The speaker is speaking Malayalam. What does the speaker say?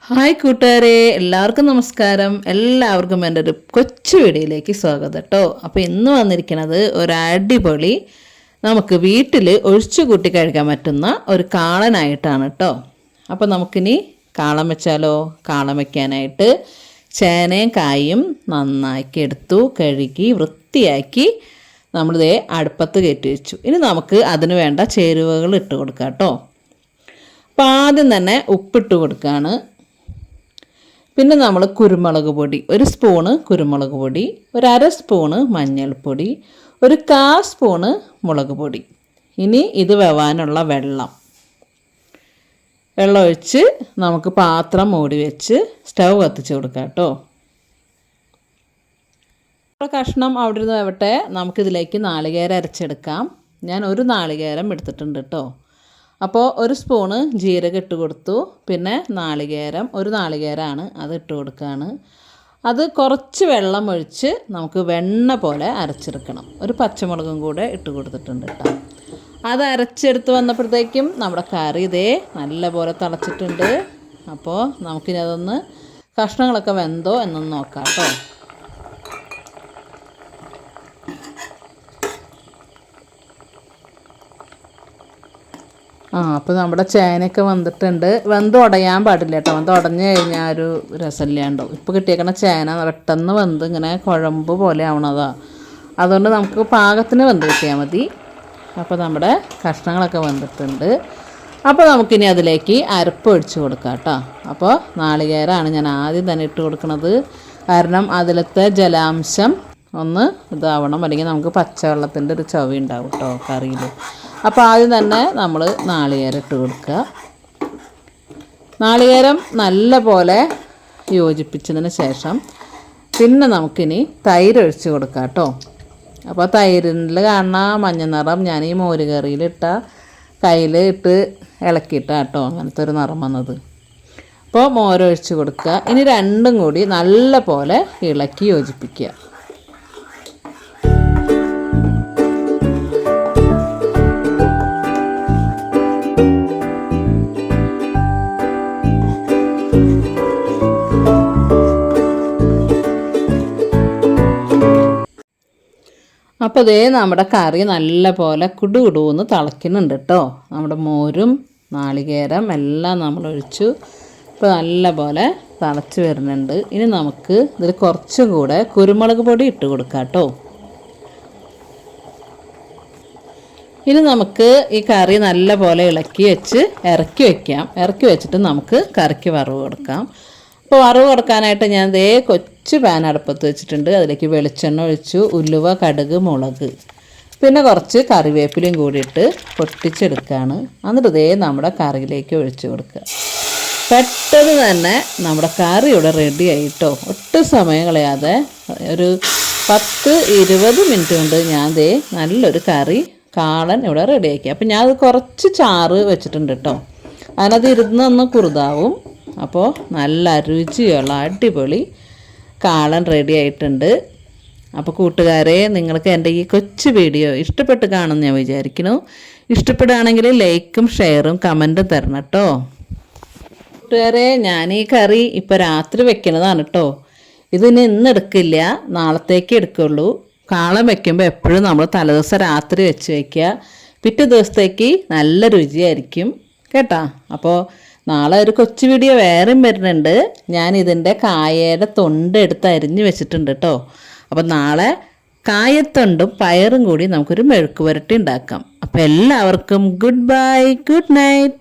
ഹായ് കൂട്ടുകാരെ, എല്ലാവർക്കും നമസ്കാരം. എല്ലാവർക്കും എൻ്റെ ഒരു കൊച്ചു വീഡിയോയിലേക്ക് സ്വാഗതം കേട്ടോ. അപ്പോൾ ഇന്ന് വന്നിരിക്കുന്നത് ഒരു അടിപൊളി നമുക്ക് വീട്ടിൽ ഒഴിച്ചു കൂട്ടി കഴിക്കാൻ പറ്റുന്ന ഒരു കാളനായിട്ടാണ് കേട്ടോ. അപ്പോൾ നമുക്കിനി കാളം വെച്ചാലോ. കാളം വയ്ക്കാനായിട്ട് ചേനയും കായും നന്നാക്കി എടുത്തു, കഴുകി വൃത്തിയാക്കി നമ്മളിതേ അടുപ്പത്ത് കയറ്റി വെച്ചു. ഇനി നമുക്ക് അതിന് വേണ്ട ചേരുവകൾ ഇട്ട് കൊടുക്കാം കേട്ടോ. അപ്പോൾ ആദ്യം തന്നെ ഉപ്പിട്ട് കൊടുക്കുകയാണ്. പിന്നെ നമ്മൾ കുരുമുളക് പൊടി, ഒരു സ്പൂണ് കുരുമുളക് പൊടി, ഒരു അര സ്പൂണ് മഞ്ഞൾപ്പൊടി, ഒരു 1/4 സ്പൂണ് മുളക് പൊടി. ഇനി ഇത് വെവാനുള്ള വെള്ളം ഒഴിച്ച് നമുക്ക് പാത്രം മൂടി വെച്ച് സ്റ്റൗ കത്തിച്ച് കൊടുക്കാം കേട്ടോ. കഷ്ണം അവിടെ നിന്ന് വേവട്ടെ. നമുക്കിതിലേക്ക് നാളികേരം അരച്ചെടുക്കാം. ഞാൻ ഒരു നാളികേരം എടുത്തിട്ടുണ്ട് കേട്ടോ. അപ്പോൾ ഒരു സ്പൂണ് ജീരകം ഇട്ട് കൊടുത്തു. പിന്നെ നാളികേരം, ഒരു നാളികേരമാണ്, അത് ഇട്ട് കൊടുക്കുകയാണ്. അത് കുറച്ച് വെള്ളം ഒഴിച്ച് നമുക്ക് വെണ്ണ പോലെ അരച്ചെടുക്കണം. ഒരു പച്ചമുളകും കൂടെ ഇട്ട് കൊടുത്തിട്ടുണ്ട് കേട്ടോ. അത് അരച്ചെടുത്ത് വന്നപ്പോഴത്തേക്കും നമ്മുടെ കറി ഇതേ നല്ല പോലെ തിളച്ചിട്ടുണ്ട്. അപ്പോൾ നമുക്കിനി അതൊന്ന് കഷ്ണങ്ങളൊക്കെ വെന്തോ എന്നൊന്ന് നോക്കാം കേട്ടോ. അപ്പോൾ നമ്മുടെ ചേനയൊക്കെ വന്നിട്ടുണ്ട്. വെന്ത് ഉടയാൻ പാടില്ല കേട്ടോ. വെന്ത് ഉടഞ്ഞു കഴിഞ്ഞാൽ ഒരു രസമില്ലാണ്ടോ. ഇപ്പോൾ കിട്ടിയേക്കണ ചേന പെട്ടെന്ന് വെന്ത് ഇങ്ങനെ കുഴമ്പ് പോലെ ആവണതാണ്. അതുകൊണ്ട് നമുക്ക് പാകത്തിന് വെന്ത് കിട്ടിയാൽ മതി. അപ്പോൾ നമ്മുടെ കഷ്ണങ്ങളൊക്കെ വെന്തിട്ടുണ്ട്. അപ്പോൾ നമുക്കിനി അതിലേക്ക് അരപ്പ് ഒഴിച്ച് കൊടുക്കാം കേട്ടോ. അപ്പോൾ നാളികേരമാണ് ഞാൻ ആദ്യം തന്നെ ഇട്ട് കൊടുക്കുന്നത്. കാരണം അതിലത്തെ ജലാംശം ഒന്ന് ഇതാവണം, അല്ലെങ്കിൽ നമുക്ക് പച്ചവെള്ളത്തിൻ്റെ ഒരു ചവ ഉണ്ടാവും കേട്ടോ കറിയിൽ. അപ്പോൾ ആദ്യം തന്നെ നമ്മൾ നാളികേരം ഇട്ട് കൊടുക്കുക. നാളികേരം നല്ല പോലെ യോജിപ്പിച്ചതിന് ശേഷം പിന്നെ നമുക്കിനി തൈര് ഒഴിച്ച് കൊടുക്കാം കേട്ടോ. അപ്പോൾ തൈരിൽ കാണുന്ന മഞ്ഞ നിറം ഞാൻ ഈ മോര് കറിയിലിട്ട കയ്യിൽ ഇട്ട് ഇളക്കിയിട്ടാണ് കേട്ടോ അങ്ങനത്തെ ഒരു നിറം വന്നത്. അപ്പോൾ മോരൊഴിച്ച് കൊടുക്കുക. ഇനി രണ്ടും കൂടി നല്ല പോലെ ഇളക്കി യോജിപ്പിക്കുക. അപ്പോൾ ഇതേ നമ്മുടെ കറി നല്ല പോലെ കുടുകുടുന്ന് തിളയ്ക്കുന്നുണ്ട് കേട്ടോ. നമ്മുടെ മോരും നാളികേരം എല്ലാം നമ്മൾ ഒഴിച്ചു. ഇപ്പോൾ നല്ല പോലെ തിളച്ച് വരുന്നുണ്ട്. ഇനി നമുക്ക് ഇതിൽ കുറച്ചും കൂടെ കുരുമുളക് പൊടി ഇട്ട് കൊടുക്കാം കേട്ടോ. ഇനി നമുക്ക് ഈ കറി നല്ല പോലെ ഇറക്കി വയ്ക്കാം. ഇറക്കി വെച്ചിട്ട് നമുക്ക് കറിക്ക് വറവ് കൊടുക്കാം. അപ്പോൾ വറവ് കൊടുക്കാനായിട്ട് ഞാൻ ദേ കൊച്ചു പാൻ അടുപ്പത്ത് വെച്ചിട്ടുണ്ട്. അതിലേക്ക് വെളിച്ചെണ്ണ ഒഴിച്ചു. ഉലുവ, കടുക്, മുളക്, പിന്നെ കുറച്ച് കറിവേപ്പിലയും കൂടിയിട്ട് പൊട്ടിച്ചെടുക്കുകയാണ്. എന്നിട്ട് ദേ നമ്മുടെ കറിയിലേക്ക് ഒഴിച്ച് കൊടുക്കുക. പെട്ടെന്ന് തന്നെ നമ്മുടെ കറി ഇവിടെ റെഡി ആയിട്ടോ. ഒട്ടും സമയം കളയാതെ ഒരു 10-20 മിനിറ്റ് കൊണ്ട് ഞാൻ ദേ നല്ലൊരു കറി കാളൻ ഇവിടെ റെഡിയാക്കി. അപ്പം ഞാൻ അത് കുറച്ച് ചാറ് വെച്ചിട്ടുണ്ട് കേട്ടോ. അതിനത് ഇരുന്നൊന്ന് കുറുതാവും. അപ്പോൾ നല്ല രുചിയുള്ള അടിപൊളി കാളൻ റെഡി ആയിട്ടുണ്ട്. അപ്പോൾ കൂട്ടുകാരെ, നിങ്ങൾക്ക് എൻ്റെ ഈ കൊച്ചു വീഡിയോ ഇഷ്ടപ്പെട്ട് കാണുമെന്ന് ഞാൻ വിചാരിക്കുന്നു. ഇഷ്ടപ്പെടുകയാണെങ്കിൽ ലൈക്കും ഷെയറും കമൻറ്റും തരണം കേട്ടോ. കൂട്ടുകാരെ, ഞാൻ ഈ കറി ഇപ്പോൾ രാത്രി വെക്കുന്നതാണ് കേട്ടോ. ഇതിന് ഇന്ന് എടുക്കില്ല, നാളത്തേക്ക് എടുക്കുള്ളൂ. കാളൻ വെക്കുമ്പോൾ എപ്പോഴും നമ്മൾ തലേദിവസം രാത്രി വെച്ച് വയ്ക്കുക. പിറ്റേ ദിവസത്തേക്ക് നല്ല രുചിയായിരിക്കും കേട്ടോ. അപ്പോൾ നാളെ ഒരു കൊച്ചു വീഡിയോ വേറെയും വരുന്നുണ്ട്. ഞാൻ ഇതിൻ്റെ കായയുടെ തൊണ്ട് എടുത്ത് അരിഞ്ഞ് വെച്ചിട്ടുണ്ട് കേട്ടോ. അപ്പോൾ നാളെ കായത്തൊണ്ടും പയറും കൂടി നമുക്കൊരു മെഴുക്ക് പുരട്ടി ഉണ്ടാക്കാം. അപ്പോൾ എല്ലാവർക്കും ഗുഡ് ബൈ, ഗുഡ് നൈറ്റ്.